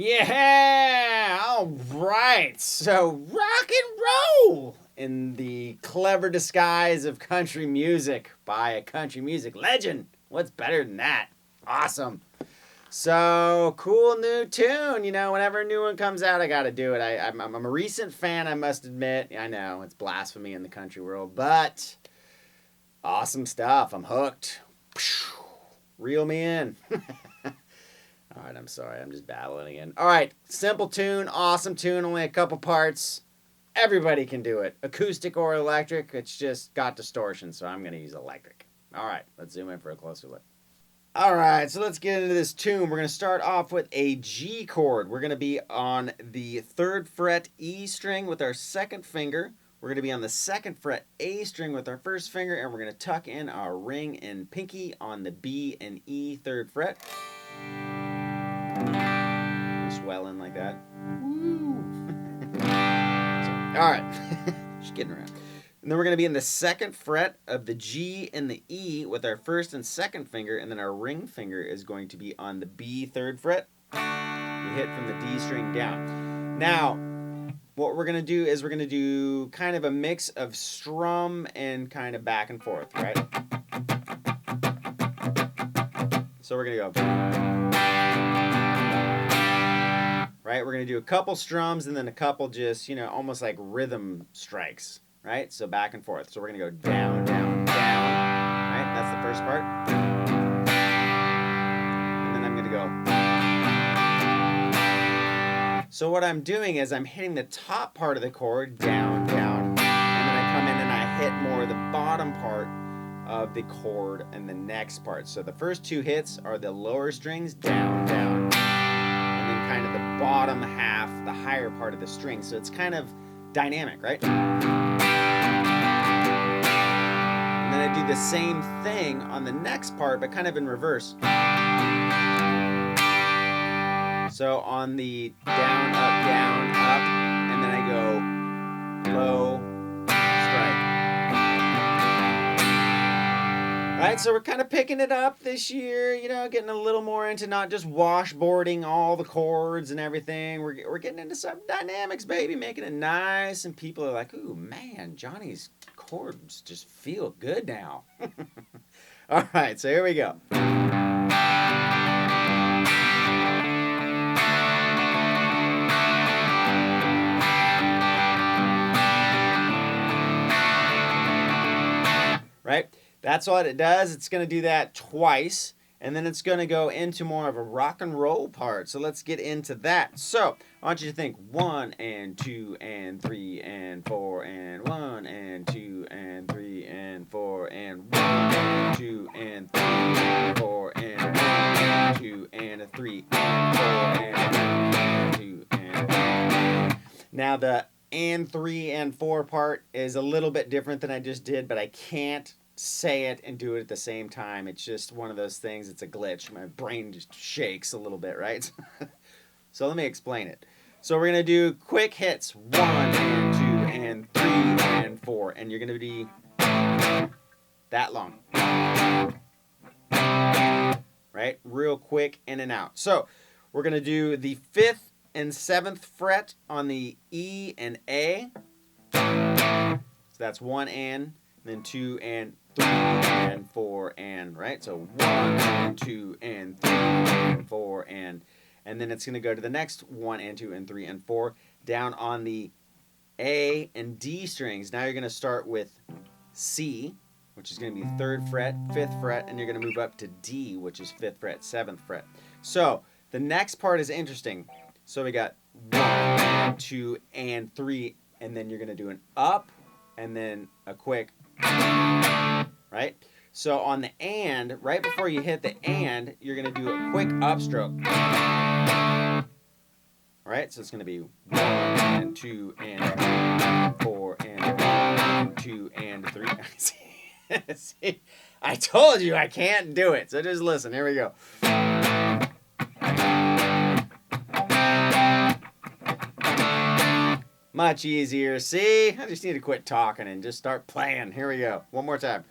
Yeah! All right. So, rock and roll in the clever disguise of country music by a country music legend. What's better than that? Awesome. So, cool new tune. You know, whenever a new one comes out, I got to do it. I'm a recent fan, I must admit. I know, it's blasphemy in the country world, but awesome stuff. I'm hooked. Reel me in. All right, I'm sorry. I'm just babbling again. All right, simple tune, awesome tune, only a couple parts. Everybody can do it. Acoustic or electric, it's just got distortion, so I'm going to use electric. All right, let's zoom in for a closer look. All right, so let's get into this tune. We're going to start off with a G chord. We're going to be on the 3rd fret E string with our 2nd finger. We're going to be on the 2nd fret A string with our 1st finger, and we're going to tuck in our ring and pinky on the B and E 3rd fret. Swell in like that. Woo! All right, just kidding around. And then we're going to be in the 2nd fret of the G and the E with our 1st and 2nd finger, and then our ring finger is going to be on the B 3rd fret. We hit from the D string down. Now, what we're going to do is we're going to do kind of a mix of strum and kind of back and forth, right? So we're going to go... Right, we're going to do a couple strums and then a couple just, you know, almost like rhythm strikes, right? So back and forth. So we're going to go down, down, down, right? That's the first part. And then I'm going to go. So what I'm doing is I'm hitting the top part of the chord, down, down, and then I come in and I hit more of the bottom part of the chord and the next part. So the first 2 hits are the lower strings, down, down, kind of the bottom half, the higher part of the string. So it's kind of dynamic, right? And then I do the same thing on the next part, but kind of in reverse. So on the down, up, and then I go low, strike. Right, so we're kind of picking it up this year, you know, getting a little more into not just washboarding all the chords and everything. We're getting into some dynamics, baby, making it nice, and people are like, ooh, man, Johnny's chords just feel good now. All right, so here we go. Right? That's what it does. It's going to do that twice, and then it's going to go into more of a rock and roll part. So let's get into that. So I want you to think 1 and 2 and 3 and 4 and 1 and 2 and 3 and 4 and 1 and 2 and 3 and 4 and 1 and 2 and 3 and 4 and 2 and 3. Now the and 3 and 4 part is a little bit different than I just did, but I can't say it and do it at the same time. It's just one of those things. It's a glitch. My brain just shakes a little bit, right? So let me explain it. So we're going to do quick hits. 1 and 2 and 3 and 4. And you're going to be that long. Right? Real quick, in and out. So we're going to do the 5th and 7th fret on the E and A. So that's 1 and then 2 and 3 and 4 and, right? So 1 and 2 and 3 and 4 and then it's going to go to the next 1 and 2 and 3 and 4 down on the A and D strings. Now you're going to start with C, which is going to be 3rd fret, 5th fret, and you're going to move up to D, which is 5th fret, 7th fret. So the next part is interesting. So we got 1 and 2 and 3, and then you're going to do an up and then a quick, right? So on the and, right before you hit the and, you're going to do a quick upstroke. All right, so it's going to be 1 and 2 and 3 and 4 and 1 and 2 and 3. See, I told you I can't do it, so just listen. Here we go. Much easier. See? I just need to quit talking and just start playing. Here we go. One more time.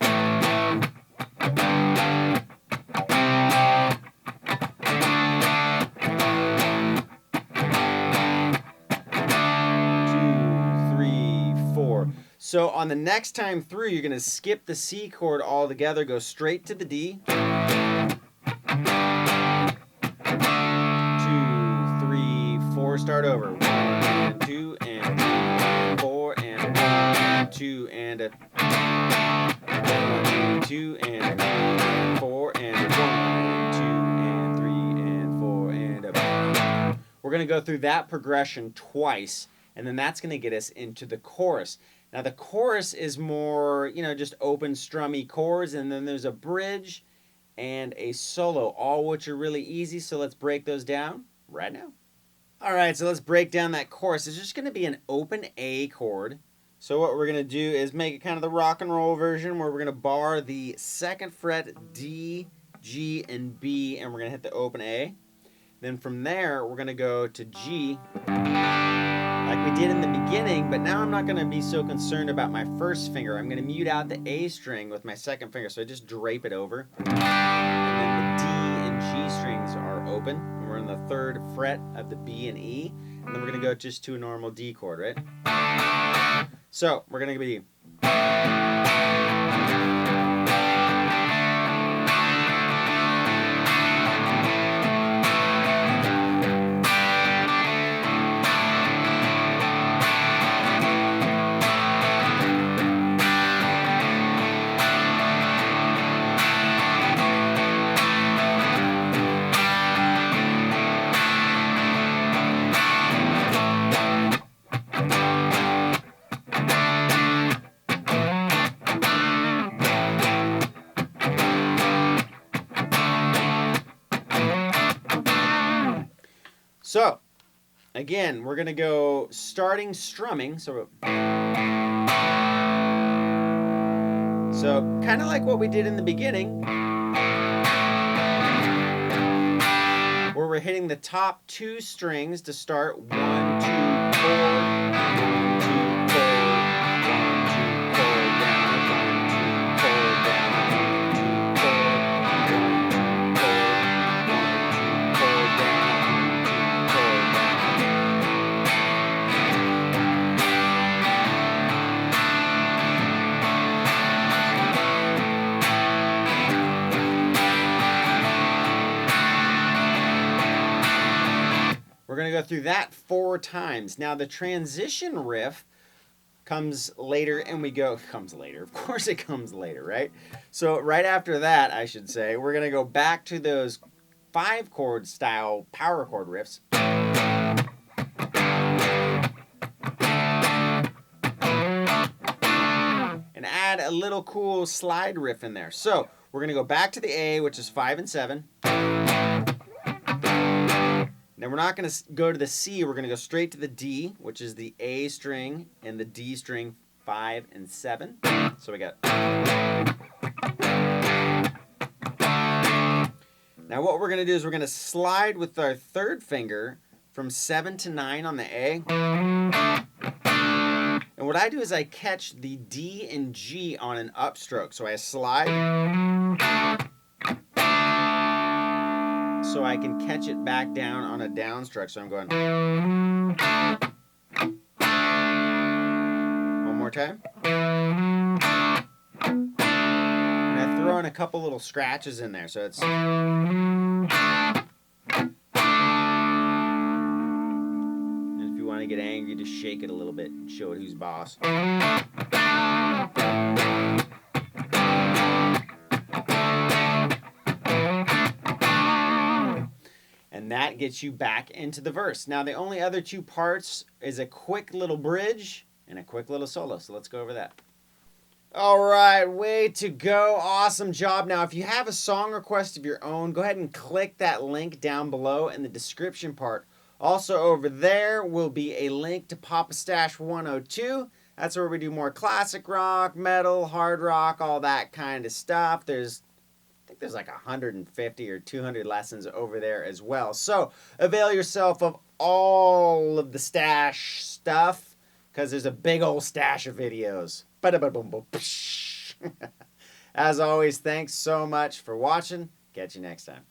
So on the next time through, you're going to skip the C chord altogether, go straight to the D. 2, 3, 4, start over. 1 and 2 and 4 and 2 and 1 and 2 and 4 and 1 and 2 and 3 and 4 and We're going to go through that progression twice, and then that's going to get us into the chorus. Now the chorus is more, just open strummy chords, and then there's a bridge and a solo, all which are really easy. So let's break those down right now. All right, so let's break down that chorus. It's just going to be an open A chord. So what we're going to do is make it kind of the rock and roll version, where we're going to bar the 2nd fret D, G, and B, and we're going to hit the open A. Then from there, we're going to go to G, like we did in the beginning, but now I'm not going to be so concerned about my first finger. I'm going to mute out the A string with my 2nd finger, so I just drape it over. And then the D and G strings are open, and we're on the 3rd fret of the B and E, and then we're going to go just to a normal D chord, right? So we're going to be... So, again, we're going to go starting strumming. So kind of like what we did in the beginning, where we're hitting the top 2 strings to start. 1, 2, 4, 1, 2, 4, 1, 2, We're going to go through that 4 times. Now the transition riff comes later, and we go, comes later. Of course it comes later, right? So right after that, I should say, we're going to go back to those 5-chord style power chord riffs. And add a little cool slide riff in there. So we're going to go back to the A, which is 5 and 7. Now we're not going to go to the C, we're going to go straight to the D, which is the A string and the D string 5 and 7. So we got... Now what we're going to do is we're going to slide with our 3rd finger from 7 to 9 on the A. And what I do is I catch the D and G on an upstroke. So I slide... so I can catch it back down on a downstroke. So I'm going... One more time. And I throw in a couple little scratches in there. So it's... And if you want to get angry, just shake it a little bit and show it who's boss. And that gets you back into the verse. Now, the only other 2 parts is a quick little bridge and a quick little solo. So let's go over that. All right, way to go. Awesome job. Now, if you have a song request of your own, go ahead and click that link down below in the description part. Also, over there will be a link to Papastache 102. That's where we do more classic rock, metal, hard rock, all that kind of stuff. I think there's like 150 or 200 lessons over there as well. So avail yourself of all of the stash stuff, because there's a big old stash of videos. As always, thanks so much for watching. Catch you next time.